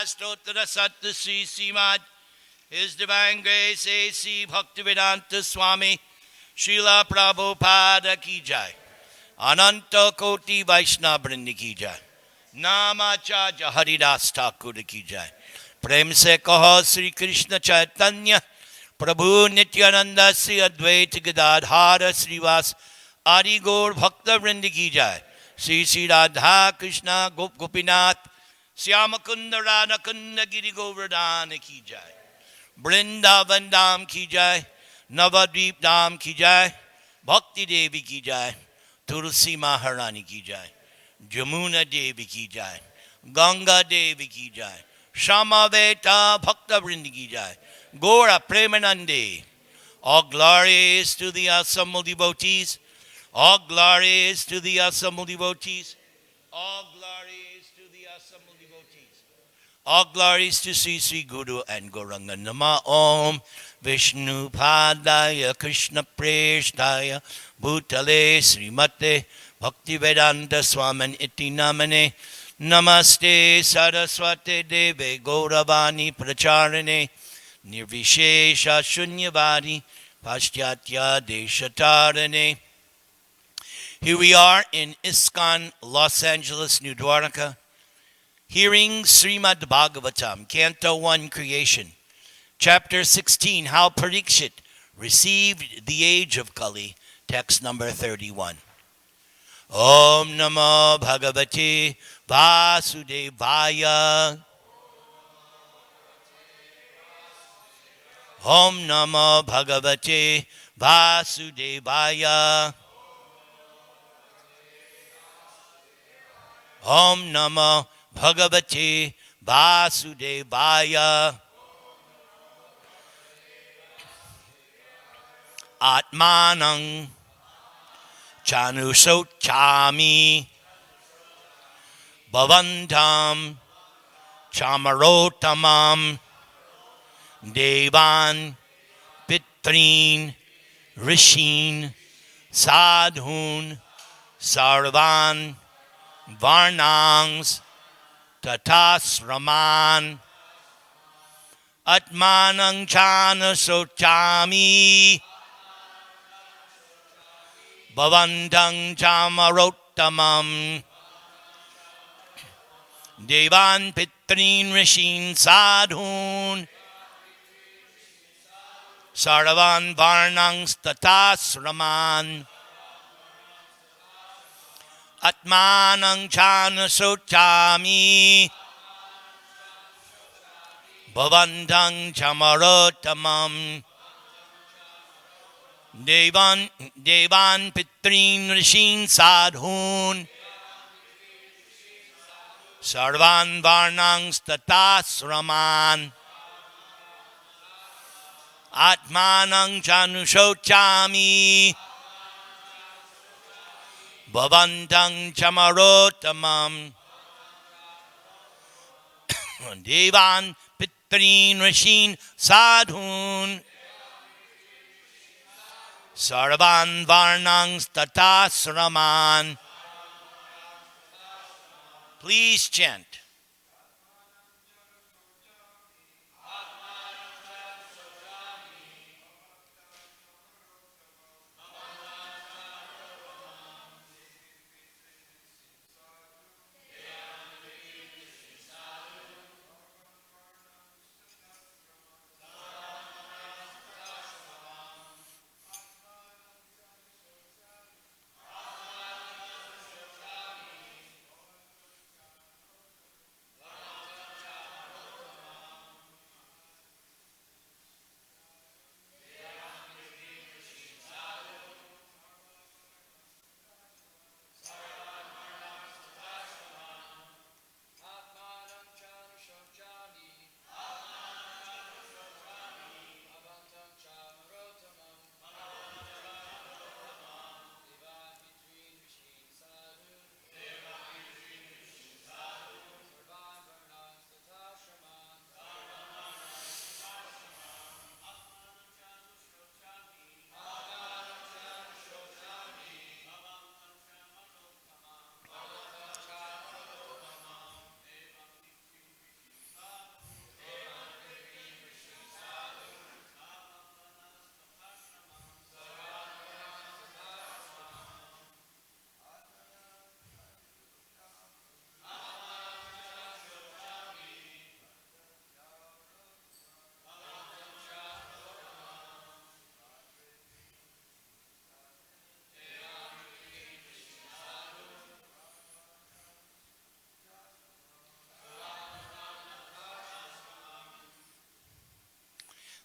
Stotra Satta Sri Srimad His Divine Grace A.C. Bhaktivedanta Swami Srila Prabhupada Ki Jai Ananta Koti Vaishnava Vrindi Ki Jai Namacharya Haridas Thakur Ki Jai Prem Se Kaho Sri Krishna Chaitanya Prabhu Nityananda Sri Advaita Gadadhara Srivas Adi Gaur Bhakta Vrindi Ki Jai Sri Sri Radha Krishna Gopinath Syamakunda Radha Kunda Giri Govardhana Ki Jai Vrindavan Dham Ki Jai Navadvip Dham Ki Jai Bhakti Devi Ki Jai Tulsi Maharani Ki Jai Jamuna Devi Ki Jai Ganga Devi Ki Jai Shamaveta Bhakta Vrindi Ki Jai Gora Premanande. All glories to the assembled devotees. All glories to the assembled devotees. All glories to the assembled devotees. All glories to Sri Sri Guru and Gauranga Nama Om Vishnu Padaya Krishna Preshtaya Bhutale Srimate Bhaktivedanta Swaman Iti Namane Namaste Saraswate Deve Gauravani Pracharane Nirvishesha Shunyavadi Paschatya Deshatarane. Here we are in ISKCON, Los Angeles, New Dwarka, hearing Srimad Bhagavatam, Canto 1, Creation, Chapter 16, How Parikshit Received the Age of Kali, text number 31. Om Namo Bhagavate Vasudevaya. Om Namo Bhagavate Vasudevaya. Om Namo Bhagavate Vasudevaya. Atmanang Chanusochami Bhavantam Chamarotamam Devan Pitrin Rishin Sadhun Sarvan Varnangs Tatasraman Atmanang Chana Sochami Bhavantang Chamarottamam Devan Pitrin Rishin Sadhun Sarvan Varnangs Tatasraman Atmanang Chana Sochami Bhavantang Chamarotamam Devan Pitrin Rishin Sadhun Sarvan Varnangs Tatasraman Atmanang Chanu Sochami Bhavantang Chamarotamam Devan Pitrin Rishin Sadhun Sarvan Varnangs Tatasraman. Please chant.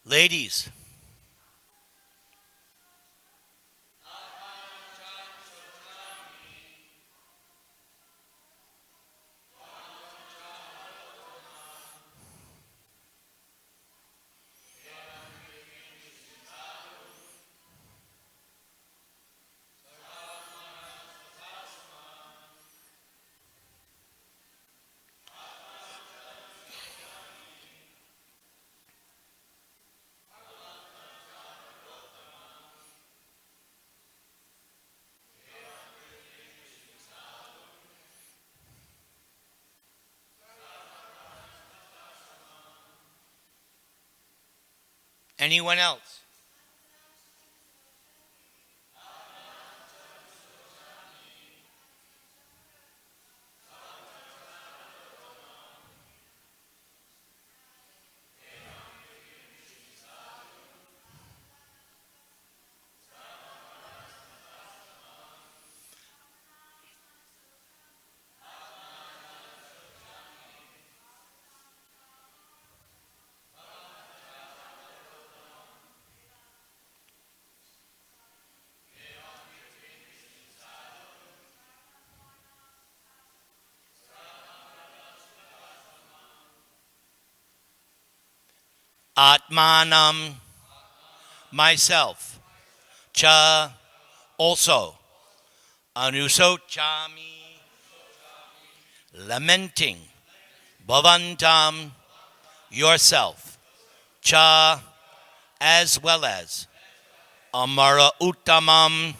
Ladies, anyone else? Atmanam, myself. Cha, also. Anusochami, lamenting. Bhavantam, yourself. Cha, as well as. Amara Uttamam,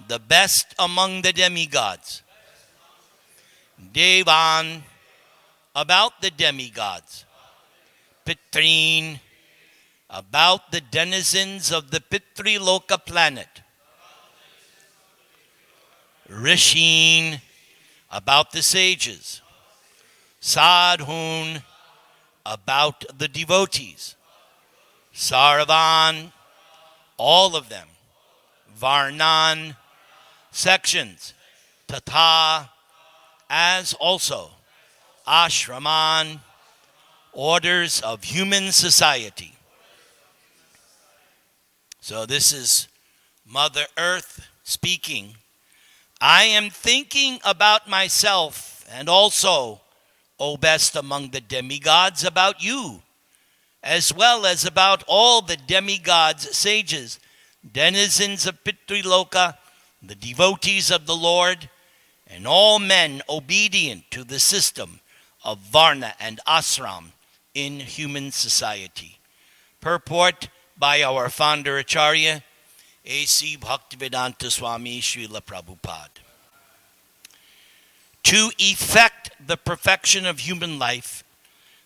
the best among the demigods. Devan, about the demigods. Pitrin, about the denizens of the Pitriloka planet. Rishin, about the sages. Sadhun, about the devotees. Sarvan, all of them. Varnan, sections. Tata, as also. Ashraman, orders of human society. So this is Mother Earth speaking. I am thinking about myself and also, O best among the demigods, about you, as well as about all the demigods, sages, denizens of Pitriloka, the devotees of the Lord, and all men obedient to the system of Varna and Ashram in human society. Purport by our founder Acharya, A.C. Bhaktivedanta Swami Srila Prabhupada. To effect the perfection of human life,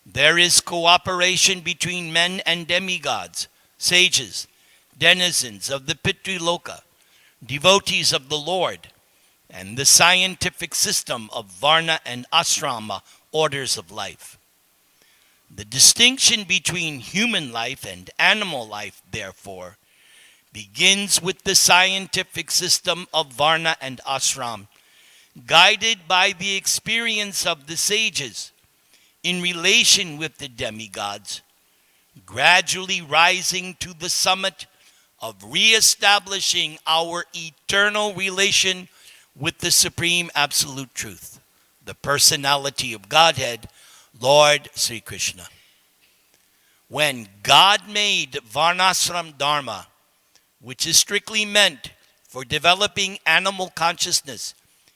there is cooperation between men and demigods, sages, denizens of the Pitriloka, devotees of the Lord, and the scientific system of Varna and Ashrama orders of life. The distinction between human life and animal life, therefore, begins with the scientific system of Varna and Ashram, guided by the experience of the sages in relation with the demigods, gradually rising to the summit of re-establishing our eternal relation with the Supreme Absolute Truth, the personality of Godhead, Lord Sri Krishna. When God made Varnashram Dharma, which is strictly meant for developing animal consciousness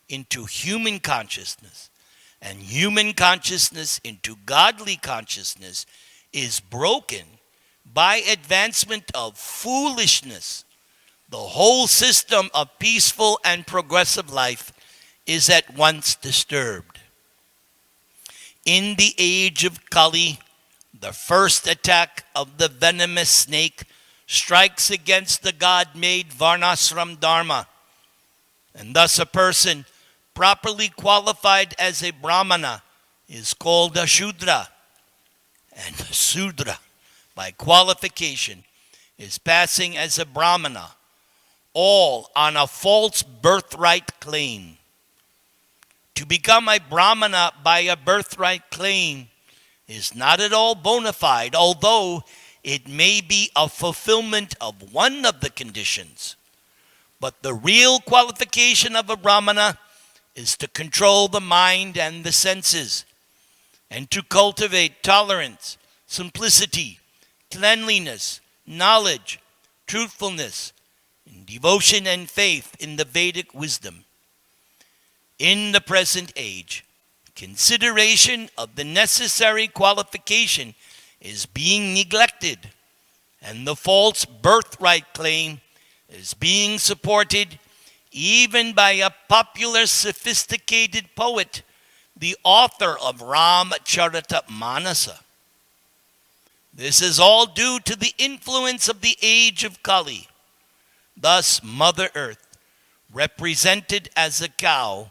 into human consciousness, and human consciousness into godly consciousness, is broken by advancement of foolishness, the whole system of peaceful and progressive life is at once disturbed. In the age of Kali, the first attack of the venomous snake strikes against the God-made Varnashram Dharma, and thus a person properly qualified as a Brahmana is called a Shudra, and a Sudra, by qualification, is passing as a Brahmana, all on a false birthright claim. To become a Brahmana by a birthright claim is not at all bona fide, although it may be a fulfillment of one of the conditions, but the real qualification of a Brahmana is to control the mind and the senses, and to cultivate tolerance, simplicity, cleanliness, knowledge, truthfulness, and devotion and faith in the Vedic wisdom. In the present age, consideration of the necessary qualification is being neglected, and the false birthright claim is being supported even by a popular sophisticated poet, the author of Ramacharita-manasa. This is all due to the influence of the age of Kali. Thus, Mother Earth, represented as a cow,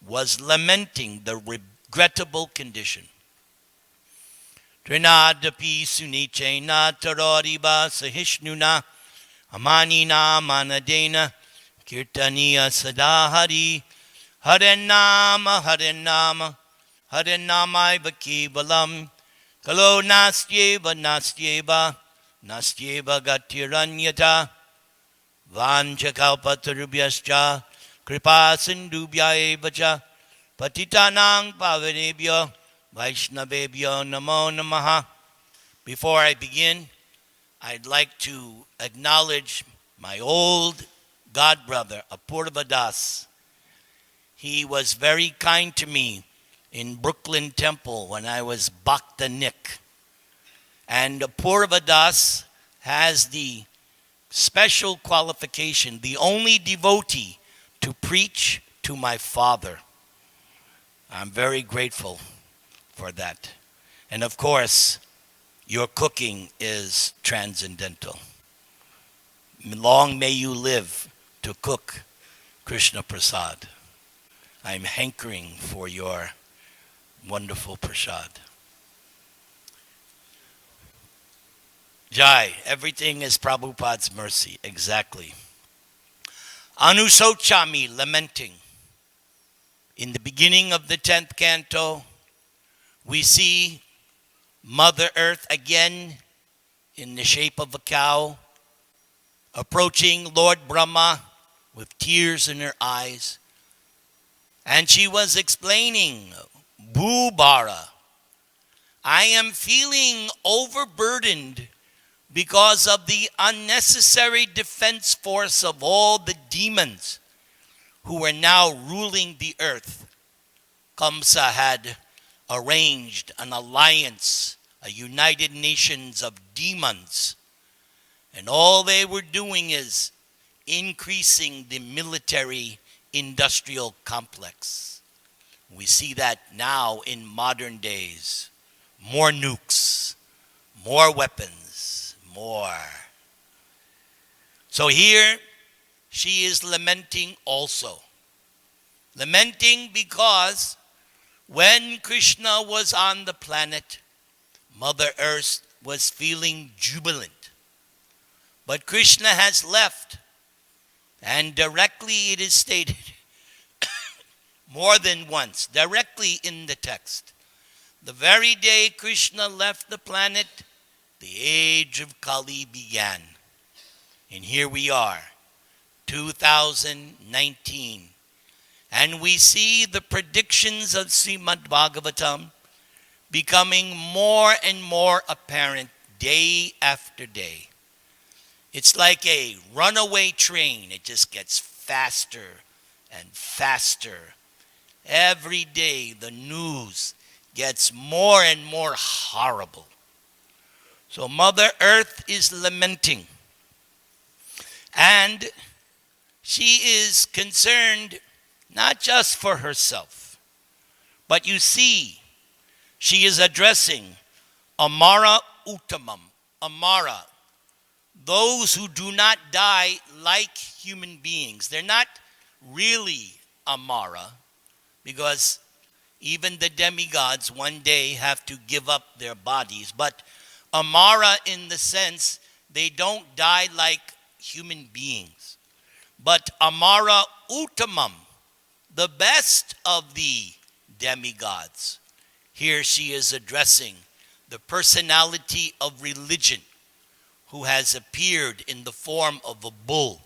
was lamenting the regrettable condition. Trinadapi sunichena taroriba sahishnuna amanina manadena kirtaniya sadahari harenama harenama harenamai vakivalam kalo nastyeva nastyeva nastyeva gatiranyata vanchakalpatarubhyascha kripa sindubhya cha patitanang pavanebhyo Vaishnavebhyo Namo Namaha. Before I begin, I'd like to acknowledge my old godbrother, Apurva Das. He was very kind to me in Brooklyn Temple when I was Bhakta Nik. And Apurva Das has the special qualification, the only devotee to preach to my father. I'm very grateful for that. And of course, your cooking is transcendental. Long may you live to cook Krishna Prasad. I'm hankering for your wonderful prasad. Jai, everything is Prabhupada's mercy, exactly. Anusochami, lamenting. In the beginning of the 10th canto, we see Mother Earth again in the shape of a cow, approaching Lord Brahma with tears in her eyes. And she was explaining, Bhubara, I am feeling overburdened because of the unnecessary defense force of all the demons who are now ruling the earth. Kamsa had arranged an alliance, a United Nations of demons. And all they were doing is increasing the military industrial complex. We see that now in modern days. More nukes, more weapons, more. So here she is lamenting also. Lamenting because when Krishna was on the planet, Mother Earth was feeling jubilant. But Krishna has left, and directly it is stated, more than once, directly in the text. The very day Krishna left the planet, the age of Kali began. And here we are, 2019. And we see the predictions of Srimad Bhagavatam becoming more and more apparent day after day. It's like a runaway train. It just gets faster and faster. Every day the news gets more and more horrible. So Mother Earth is lamenting. And she is concerned not just for herself, but you see, she is addressing Amara Uttamam, Amara, those who do not die like human beings. They're not really Amara, because even the demigods one day have to give up their bodies. But Amara in the sense they don't die like human beings. But Amara Uttamam, the best of the demigods. Here she is addressing the personality of religion, who has appeared in the form of a bull.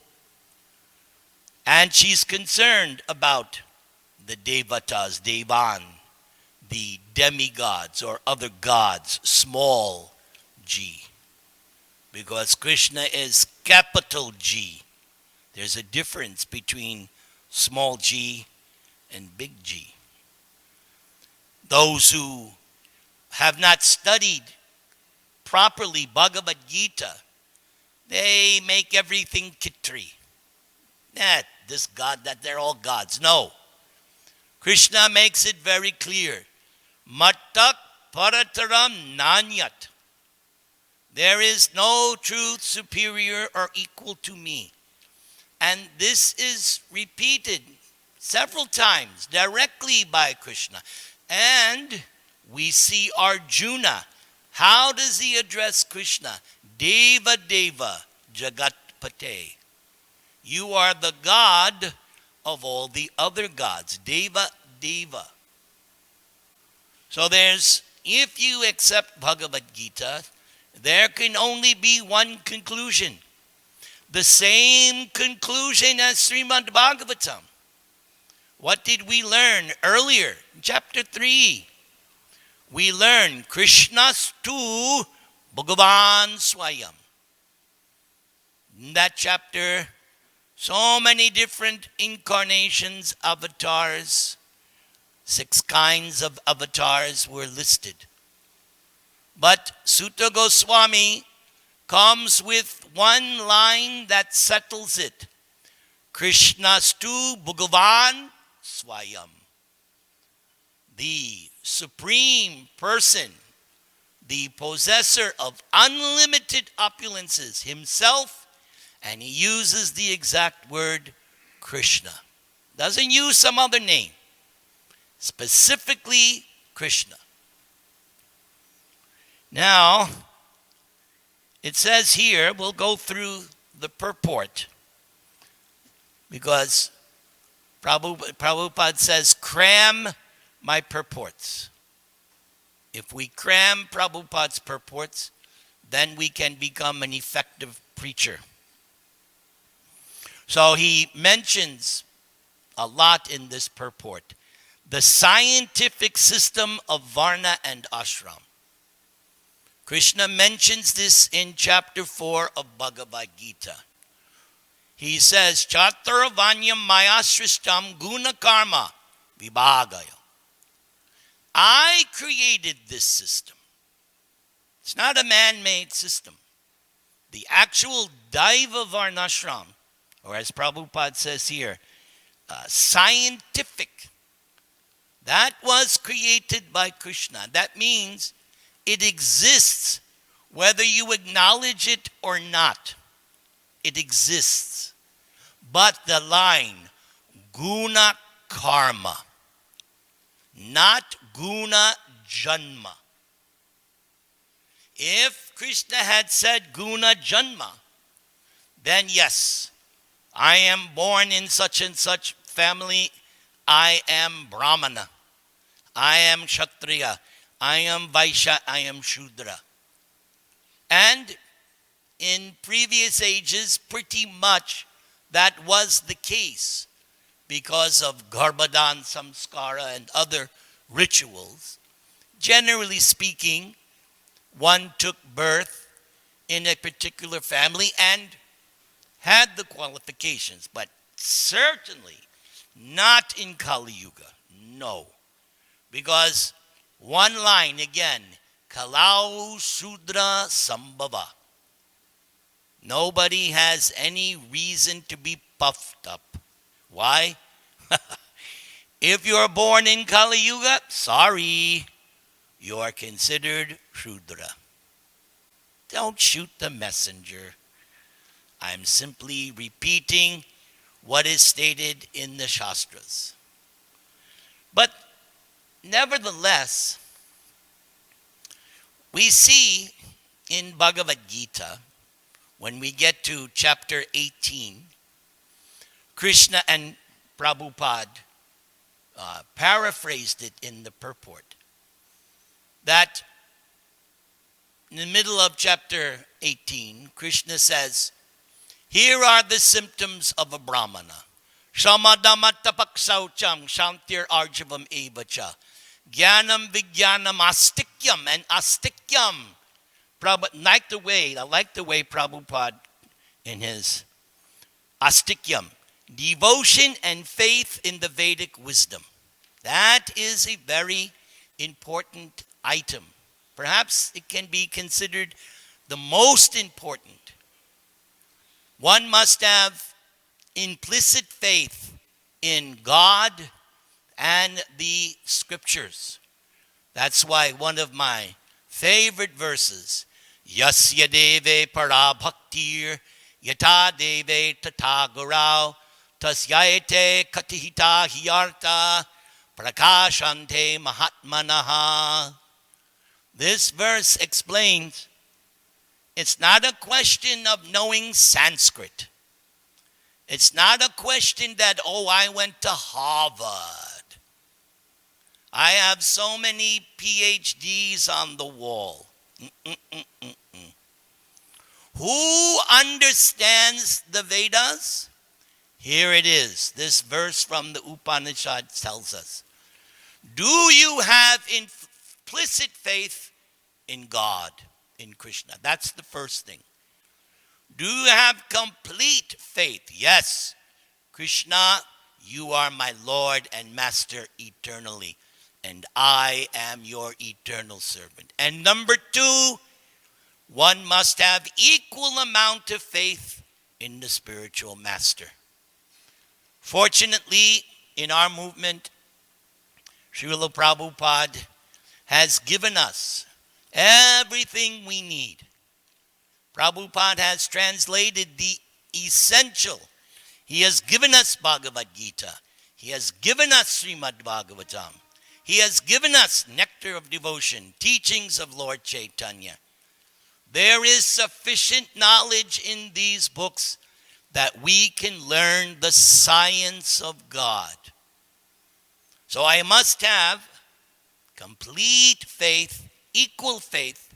And she's concerned about the Devatas, Devan, the demigods or other gods, small g. Because Krishna is capital G. There's a difference between small g and big G. Those who have not studied properly Bhagavad Gita, they make everything kitri. That this God, that they're all gods. No. Krishna makes it very clear. Mattak parataram nanyat. There is no truth superior or equal to me. And this is repeated several times directly by Krishna. And we see Arjuna. How does he address Krishna? Deva Deva Jagatpate. You are the God of all the other gods. Deva Deva. So if you accept Bhagavad Gita, there can only be one conclusion. The same conclusion as Srimad Bhagavatam. What did we learn earlier? In chapter 3. We learned Krishnastu Bhagavan Swayam. In that chapter, so many different incarnations, avatars, 6 kinds of avatars were listed. But Sutta Goswami comes with one line that settles it. Krishnastu Bhagavan Swayam. The supreme person, the possessor of unlimited opulences himself, and he uses the exact word Krishna. Doesn't use some other name. Specifically Krishna. Now, it says here, we'll go through the purport, because Prabhupada says, cram my purports. If we cram Prabhupada's purports, then we can become an effective preacher. So he mentions a lot in this purport. The scientific system of Varna and Ashram. Krishna mentions this in chapter 4 of Bhagavad Gita. He says, Chatra Vanyam Mayasrishtam Guna Karma Vibhagaya. I created this system. It's not a man-made system. The actual Daiva Varnashram, or as Prabhupada says here, scientific, that was created by Krishna. That means it exists whether you acknowledge it or not. It exists. But the line, guna karma, not guna janma. If Krishna had said guna janma, then yes, I am born in such and such family, I am Brahmana, I am Kshatriya, I am Vaishya, I am Shudra. And in previous ages, pretty much that was the case because of Garbhadan Samskara and other rituals. Generally speaking, one took birth in a particular family and had the qualifications, but certainly not in Kali Yuga. No. Because one line again, Kalau Shudra Sambhava. Nobody has any reason to be puffed up. Why? If you're born in Kali Yuga, sorry, you are considered Shudra. Don't shoot the messenger. I'm simply repeating what is stated in the Shastras. But nevertheless, we see in Bhagavad Gita, when we get to chapter 18, Krishna and Prabhupada paraphrased it in the purport, that in the middle of chapter 18, Krishna says, here are the symptoms of a Brahmana. Shamadamattapaksaucham shantir arjavam evacha. Jnanam vijnanam astikyam and astikyam. I like the way Prabhupada in his astikyam, devotion and faith in the Vedic wisdom. That is a very important item. Perhaps it can be considered the most important. One must have implicit faith in God and the scriptures. That's why one of my favorite verses, Yasya deve para bhaktir yata deve tata gurau tasyayate katihita hiyarta prakashante mahatmanaha. This verse explains it's not a question of knowing Sanskrit. It's not a question that, I went to Harvard. I have so many PhDs on the wall. Who understands the Vedas? Here it is. This verse from the Upanishad tells us. Do you have implicit faith in God, in Krishna? That's the first thing. Do you have complete faith? Yes. Krishna, you are my Lord and Master eternally, and I am your eternal servant. And number two, one must have equal amount of faith in the spiritual master. Fortunately, in our movement, Srila Prabhupada has given us everything we need. Prabhupada has translated the essential. He has given us Bhagavad Gita. He has given us Srimad Bhagavatam. He has given us Nectar of Devotion, teachings of Lord Chaitanya. There is sufficient knowledge in these books that we can learn the science of God. So I must have complete faith, equal faith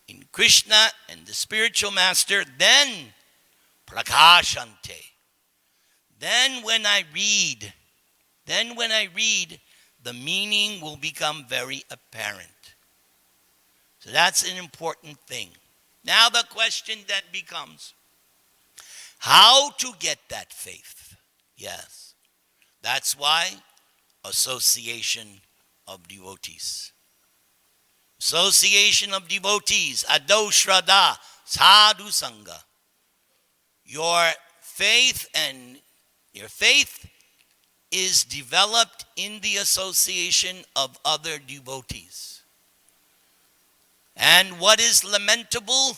in Krishna and the spiritual master. Then prakashante. Then when I read, the meaning will become very apparent. So that's an important thing. Now the question that becomes, how to get that faith? Yes. That's why association of devotees. Association of devotees, Ado Shraddha, Sadhu Sangha. Your faith is developed in the association of other devotees. And what is lamentable,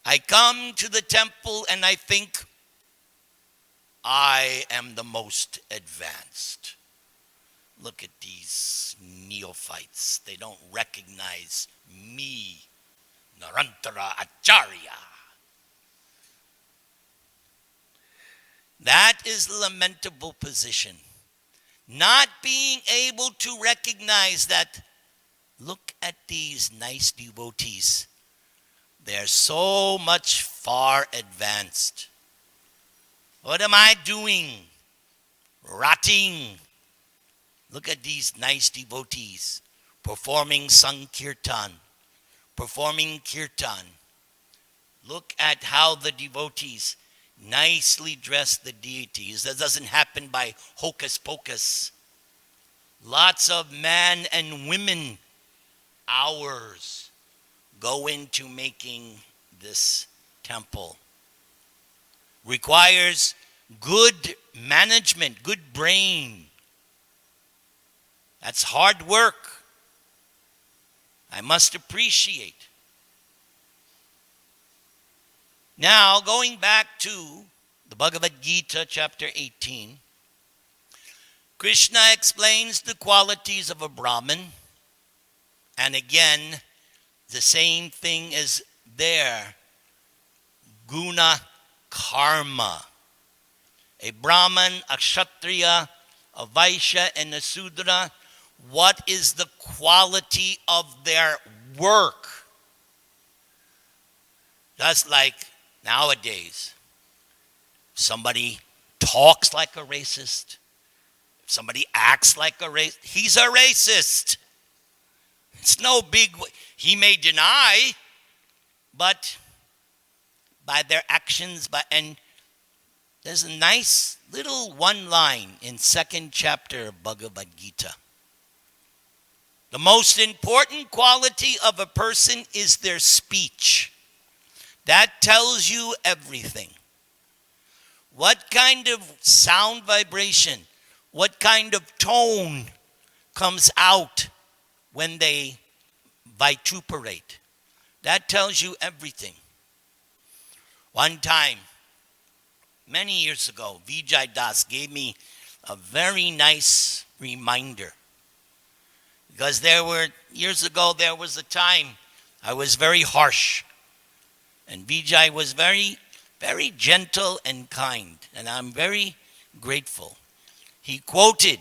I come to the temple and I think I am the most advanced. Look at these neophytes. They don't recognize me, Nirantara Acharya. That is a lamentable position. Not being able to recognize that, look at these nice devotees. They're so much far advanced. What am I doing? Rotting. Look at these nice devotees performing Sankirtan, performing Kirtan. Look at how the devotees nicely dress the deities. That doesn't happen by hocus pocus. Lots of men and women hours go into making this temple. Requires good management, good brain. That's hard work. I must appreciate. Now, going back to the Bhagavad Gita, chapter 18, Krishna explains the qualities of a Brahmin. And again, the same thing is there. Guna karma. A Brahman, a Kshatriya, a Vaishya, and a Sudra. What is the quality of their work? Just like nowadays, somebody talks like a racist, if somebody acts like a racist, he's a racist. It's no big, he may deny, but by their actions, and there's a nice little one line in second chapter of Bhagavad Gita. The most important quality of a person is their speech. That tells you everything. What kind of sound vibration, what kind of tone comes out when they vituperate. That tells you everything. One time, many years ago, Vijay Das gave me a very nice reminder. Because years ago, there was a time I was very harsh. And Vijay was very, very gentle and kind. And I'm very grateful. He quoted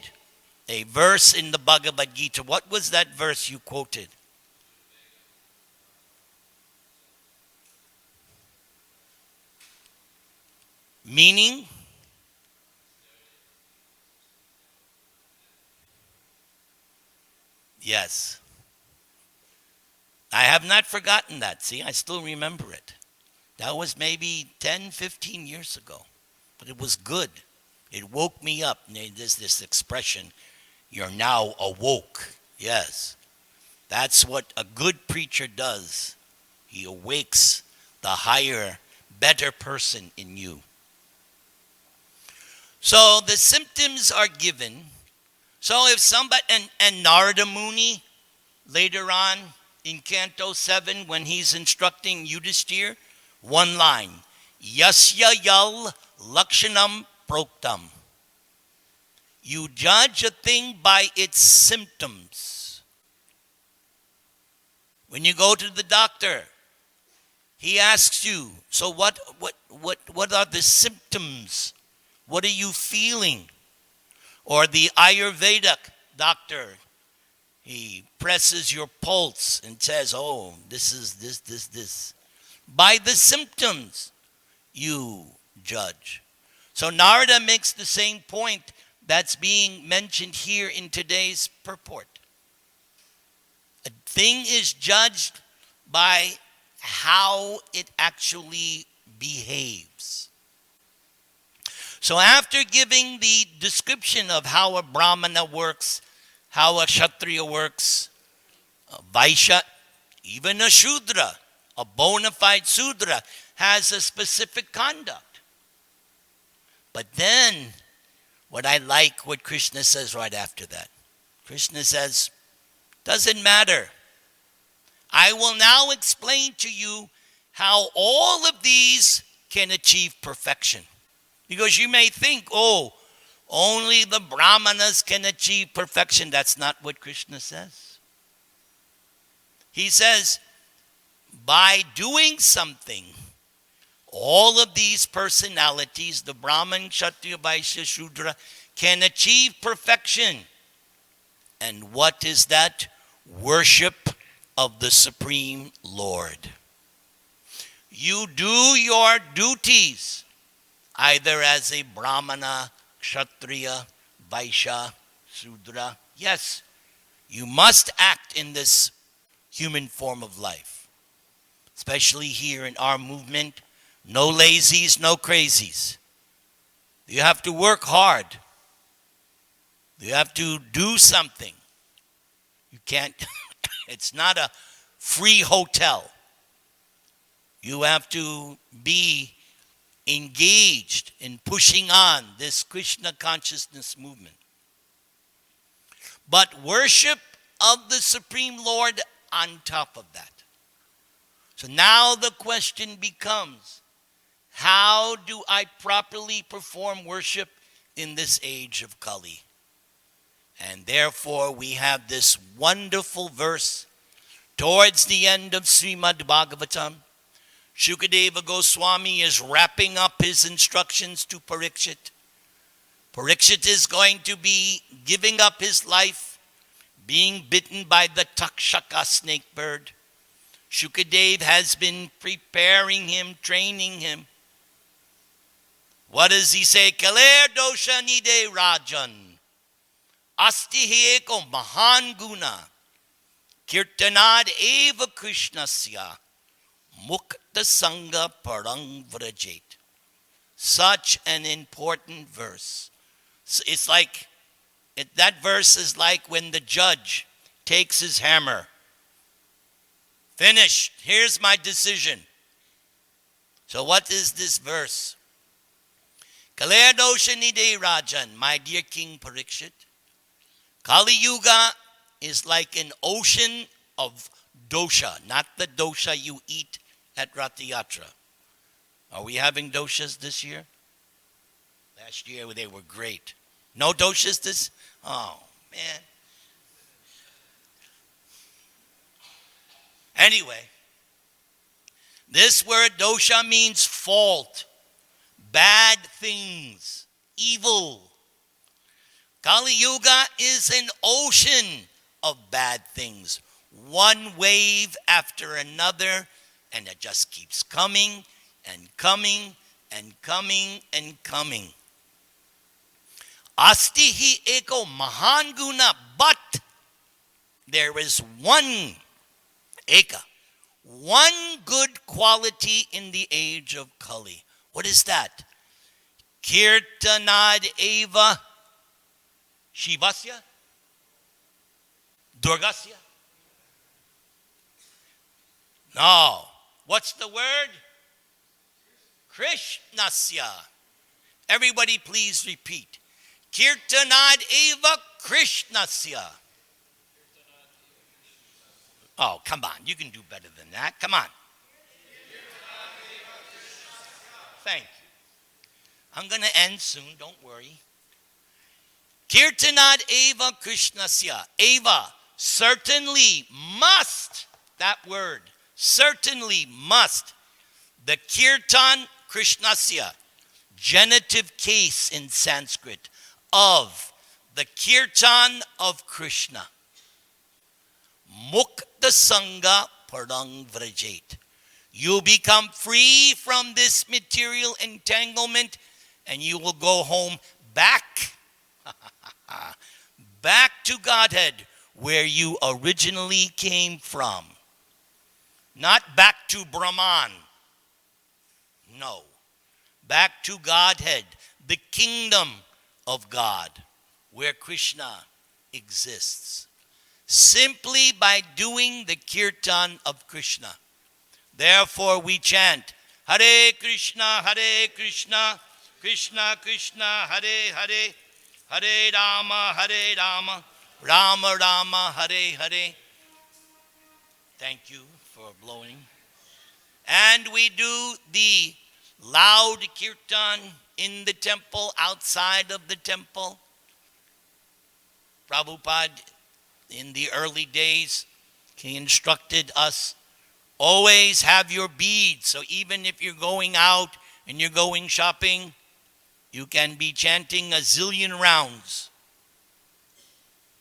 a verse in the Bhagavad Gita. What was that verse you quoted? Meaning? Yes. I have not forgotten that. See, I still remember it. That was maybe 10, 15 years ago. But it was good. It woke me up. There's this expression, you're now awoke. Yes. That's what a good preacher does. He awakes the higher, better person in you. So the symptoms are given. So if somebody, and Narada Muni, later on in Canto 7, when he's instructing Yudhishthir, one line, Yasya yal lakshanam proktam. You judge a thing by its symptoms. When you go to the doctor, he asks you, so what are the symptoms? What are you feeling? Or the Ayurvedic doctor, he presses your pulse and says, oh, this is this. By the symptoms, you judge. So Narada makes the same point that's being mentioned here in today's purport. A thing is judged by how it actually behaves. So after giving the description of how a Brahmana works, how a Kshatriya works, a Vaishya, even a Shudra, a bona fide Sudra, has a specific conduct. But then, what Krishna says right after that. Krishna says, doesn't matter. I will now explain to you how all of these can achieve perfection. Because you may think, oh, only the Brahmanas can achieve perfection. That's not what Krishna says. He says, by doing something, all of these personalities, the Brahman, Kshatriya, Vaishya, Shudra, can achieve perfection. And what is that? Worship of the Supreme Lord. You do your duties, either as a Brahmana, Kshatriya, Vaishya, Shudra. Yes, you must act in this human form of life. Especially here in our movement, no lazies, no crazies. You have to work hard. You have to do something. You can't, it's not a free hotel. You have to be engaged in pushing on this Krishna consciousness movement. But worship of the Supreme Lord on top of that. So now the question becomes, how do I properly perform worship in this age of Kali? And therefore we have this wonderful verse towards the end of Srimad Bhagavatam. Shukadeva Goswami is wrapping up his instructions to Parikshit. Parikshit is going to be giving up his life, being bitten by the Takshaka snake bird. Shukadev has been preparing him, training him. What does he say? Kaler dosha nide rajan. Asti hi eko mahan guna. Kirtanad eva krishnasya. Mukta sangha parang vrajet. Such an important verse. So it's like, that verse is like when the judge takes his hammer. Finished. Here's my decision. So what is this verse? Kaler dosha nide rajan, my dear King Parikshit. Kali Yuga is like an ocean of dosha, not the dosha you eat at Ratha Yatra. Are we having doshas this year? Last year they were great. No doshas this? Oh, man. Anyway, this word dosha means fault, bad things, evil. Kali Yuga is an ocean of bad things. One wave after another, and it just keeps coming and coming and coming and coming. Asti hi eko mahan guna, but there is one eka, one good quality in the age of Kali. What is that? Kirtanad eva Shivasya? Durgasya? No. What's the word? Krishnasya. Everybody please repeat. Kirtanad eva Krishnasya. Oh, come on. You can do better than that. Come on. Thank you. I'm going to end soon. Don't worry. Kirtanad eva Krishnasya. Eva, certainly must. That word, certainly must. The kirtan Krishnasya, genitive case in Sanskrit, of the kirtan of Krishna. Mukta sangha parang vrajet. You become free from this material entanglement and you will go home back to Godhead where you originally came from. Not back to Brahman. No. Back to Godhead, the kingdom of God, where Krishna exists. Simply by doing the kirtan of Krishna. Therefore we chant, Hare Krishna, Krishna Krishna, Hare Hare, Hare Rama, Rama Rama, Hare Hare. Thank you for blowing. And we do the loud kirtan in the temple, outside of the temple. Prabhupada, in the early days, he instructed us, always have your beads. So even if you're going out and you're going shopping, you can be chanting a zillion rounds.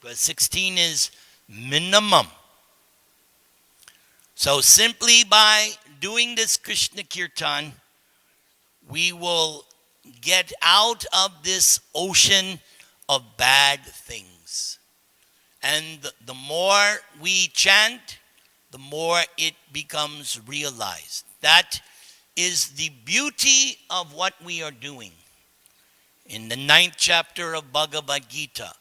But 16 is minimum. So simply by doing this Krishna Kirtan, we will get out of this ocean of bad things. And the more we chant, the more it becomes realized. That is the beauty of what we are doing. In the 9th chapter of Bhagavad Gita,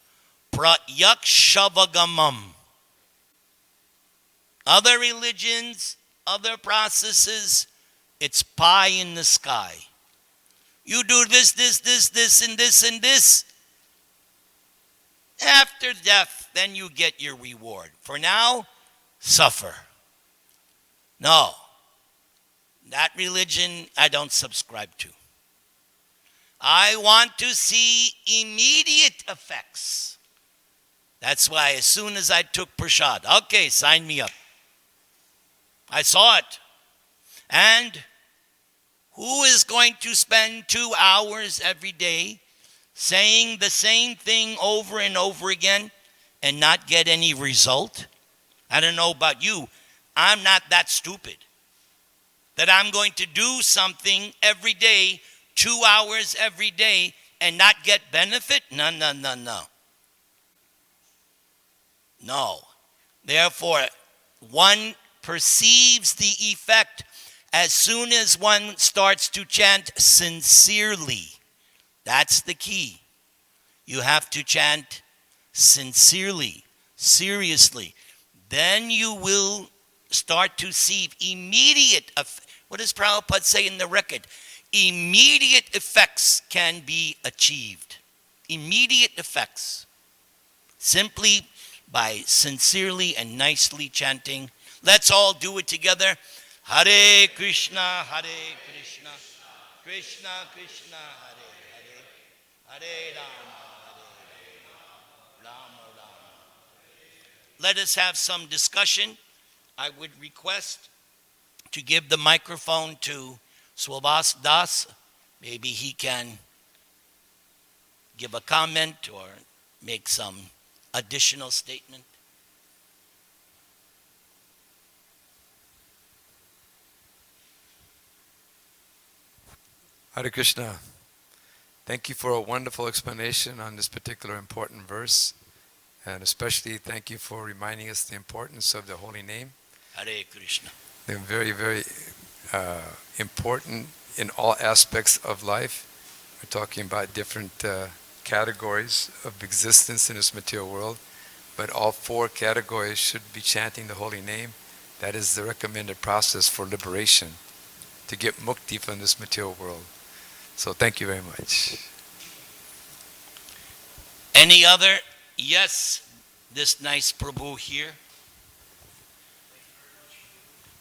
Pratyakshavangamam. Other religions, other processes, it's pie in the sky. You do this, and this. After death, then you get your reward. For now, suffer. No. That religion I don't subscribe to. I want to see immediate effects. That's why as soon as I took prasad, okay, sign me up. I saw it. And who is going to spend 2 hours every day saying the same thing over and over again and not get any result? I don't know about you. I'm not that stupid that I'm going to do something every day, 2 hours every day, and not get benefit. No, no, no, no. No. Therefore, one perceives the effect as soon as one starts to chant sincerely. That's the key. You have to chant sincerely, seriously. Then you will start to see immediate, what does Prabhupada say in the record? Immediate effects can be achieved. Immediate effects. Simply by sincerely and nicely chanting. Let's all do it together. Hare Krishna, Hare Krishna, Krishna Krishna, Hare Hare, Hare Rama, Hare Rama, Rama. Let us have some discussion. I would request to give the microphone to Swabhas Das. Maybe he can give a comment or make some additional statement. Hare Krishna. Thank you for a wonderful explanation on this particular important verse. And especially thank you for reminding us the importance of the holy name. Hare Krishna. They're very, very important in all aspects of life. We're talking about different categories of existence in this material world, but all 4 categories should be chanting the holy name. That is the recommended process for liberation, to get mukti from this material world. So thank you very much. Any other? Yes, this nice Prabhu here.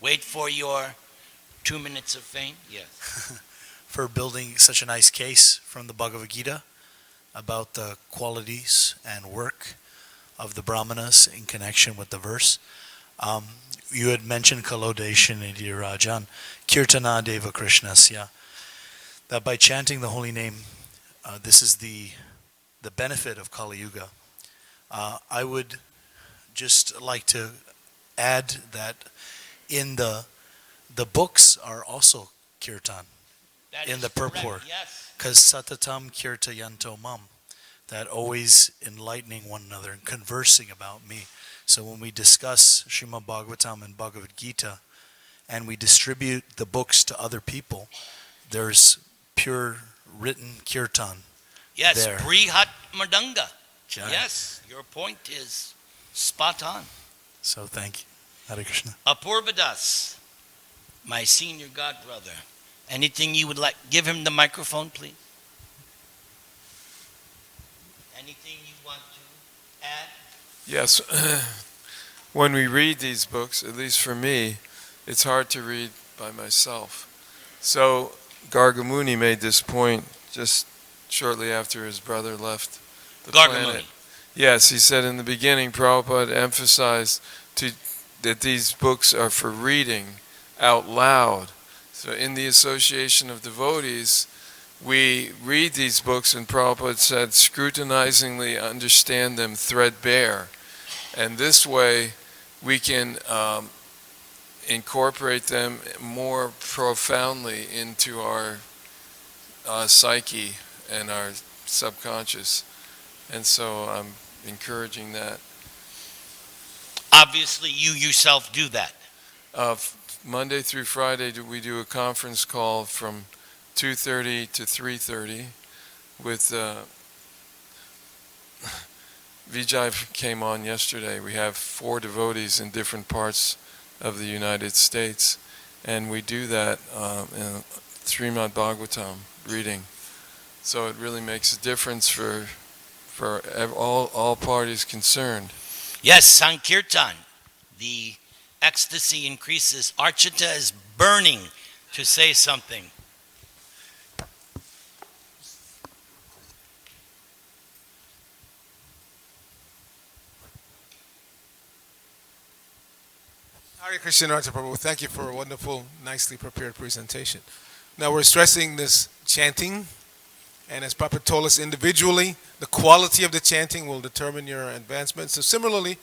Wait for your 2 minutes of fame. Yes. For building such a nice case from the Bhagavad Gita about the qualities and work of the Brahmanas in connection with the verse. You had mentioned Kalodeshan Nidhi Rajan, Kirtana Deva Krishnasya, that by chanting the holy name, this is the benefit of Kali Yuga. I would just like to add that in the books are also kirtan That in is the correct. purport. Yes. Because satatam kirtayanto mam, that always enlightening one another and conversing about me. So when we discuss Srimad Bhagavatam and Bhagavad Gita, and we distribute the books to other people, there's pure written kirtan. Yes, there. Brihat Mardanga. Jai. Yes, your point is spot on. So thank you. Hare Krishna. Apurvadas, my senior god brother. Anything you would like? Give him the microphone, please. Anything you want to add? Yes, when we read these books, at least for me, it's hard to read by myself. So Gargamuni made this point just shortly after his brother left the planet. Yes, he said in the beginning, Prabhupada emphasized that these books are for reading out loud. So in the association of devotees, we read these books, and Prabhupada said, scrutinizingly understand them threadbare. And this way, we can incorporate them more profoundly into our psyche and our subconscious. And so I'm encouraging that. Obviously, you yourself do that. Monday through Friday, we do a conference call from 2:30 to 3:30 with Vijay came on yesterday. We have 4 devotees in different parts of the United States, and we do that in Srimad Bhagavatam reading. So it really makes a difference for all parties concerned. Yes, Sankirtan. The ecstasy increases. Archita is burning to say something. Hare Krishna, Nirantara Prabhu. Thank you for a wonderful, nicely prepared presentation. Now we're stressing this chanting, and as Prabhupada told us individually, the quality of the chanting will determine your advancement. So similarly,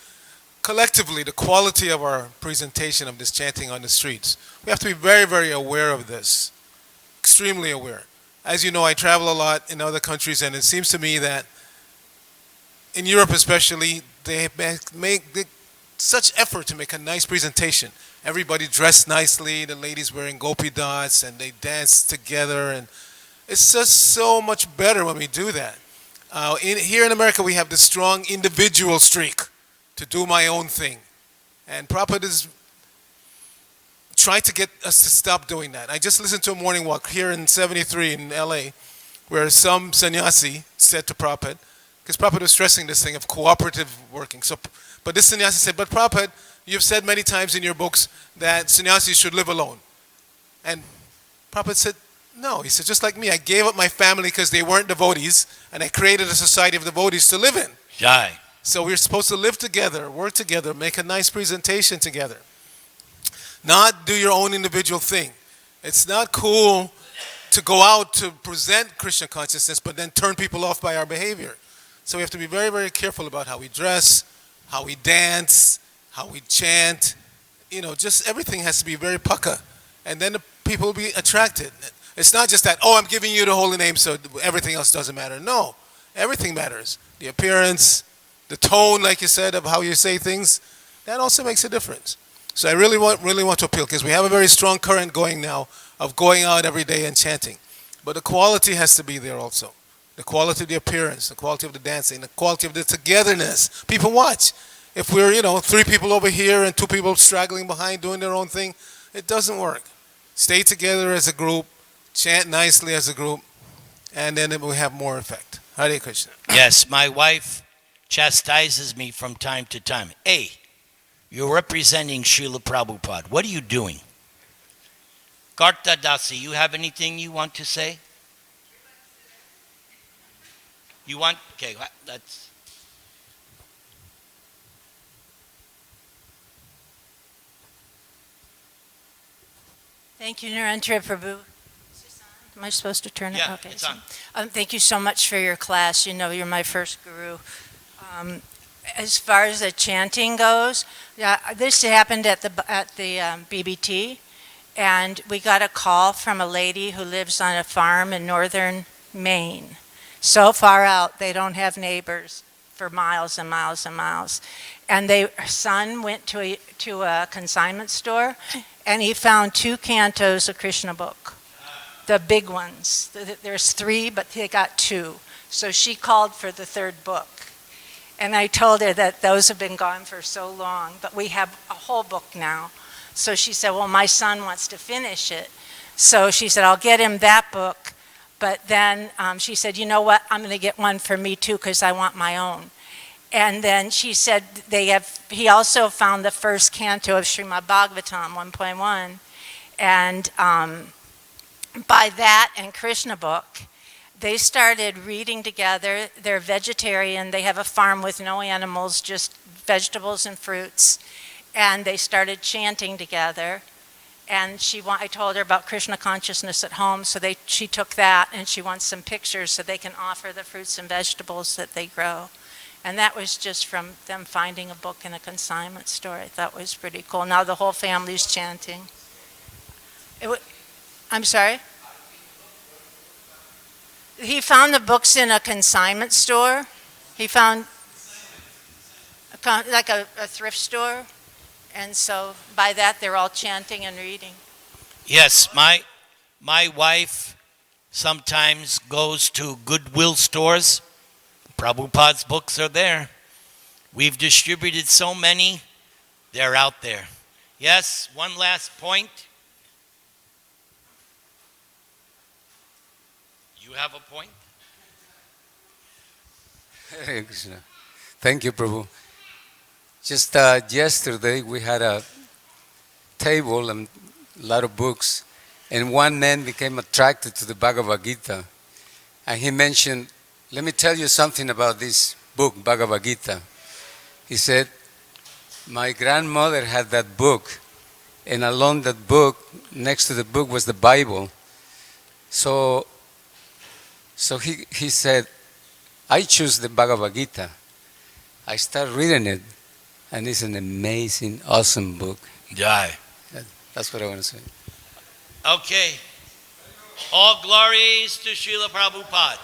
collectively, the quality of our presentation of this chanting on the streets, we have to be very, very aware of this. Extremely aware. As you know, I travel a lot in other countries, and it seems to me that in Europe especially, they make such effort to make a nice presentation. Everybody dressed nicely, the ladies wearing gopi dots, and they dance together, and it's just so much better when we do that. Here in America, we have this strong individual streak to do my own thing. And Prabhupada is trying to get us to stop doing that. I just listened to a morning walk here in 73 in LA, where some sannyasi said to Prabhupada, because Prabhupada was stressing this thing of cooperative working. But this sannyasi said, but Prabhupada, you've said many times in your books that sannyasis should live alone. And Prabhupada said, no. He said, just like me, I gave up my family because they weren't devotees, and I created a society of devotees to live in. Jai. So we're supposed to live together, work together, make a nice presentation together. Not do your own individual thing. It's not cool to go out to present Krishna consciousness, but then turn people off by our behavior. So we have to be very, very careful about how we dress, how we dance, how we chant. Just everything has to be very pukka. And then the people will be attracted. It's not just that, oh, I'm giving you the holy name, so everything else doesn't matter. No, everything matters. The appearance, the tone, like you said, of how you say things, that also makes a difference. So I really want to appeal, because we have a very strong current going now of going out every day and chanting. But the quality has to be there also. The quality of the appearance, the quality of the dancing, the quality of the togetherness. People watch. If we're, 3 people over here and 2 people straggling behind doing their own thing, it doesn't work. Stay together as a group, chant nicely as a group, and then it will have more effect. Hare Krishna. Yes, my wife chastises me from time to time. Hey, you're representing Srila Prabhupada. What are you doing? Karta Dasi, you have anything you want to say? You want? Okay, that's... Thank you, Nirantara Prabhu. Am I supposed to turn it? Yeah, okay, it's on. Thank you so much for your class. You're my first guru. As far as the chanting goes, this happened at the BBT, and we got a call from a lady who lives on a farm in northern Maine. So far out, they don't have neighbors for miles and miles and miles. And her son went to a consignment store, and he found 2 cantos of Krishna book, the big ones. There's 3, but they got 2. So she called for the 3rd book. And I told her that those have been gone for so long, but we have a whole book now. So she said, well, my son wants to finish it. So she said, I'll get him that book. But then she said, you know what, I'm going to get one for me too, because I want my own. And then she said he also found the first canto of Srimad Bhagavatam 1.1. And by that and Krishna book, they started reading together. They're vegetarian. They have a farm with no animals, just vegetables and fruits. And they started chanting together. And I told her about Krishna consciousness at home, so she took that, and she wants some pictures so they can offer the fruits and vegetables that they grow. And that was just from them finding a book in a consignment store. I thought was pretty cool. Now the whole family's chanting. I'm sorry? He found the books in a consignment store. He found like a thrift store. And so by that, they're all chanting and reading. Yes, my wife sometimes goes to Goodwill stores. Prabhupada's books are there. We've distributed so many, they're out there. Yes, one last point. You have a point? Hare Krishna. Thank you, Prabhu. Just yesterday we had a table and a lot of books, and one man became attracted to the Bhagavad Gita. And he mentioned, let me tell you something about this book, Bhagavad Gita. He said, my grandmother had that book, and along that book, next to the book was the Bible. So he said, I choose the Bhagavad Gita. I started reading it, And it's an amazing, awesome book. Jai. That's what I want to say. Okay. All glories to Srila Prabhupada.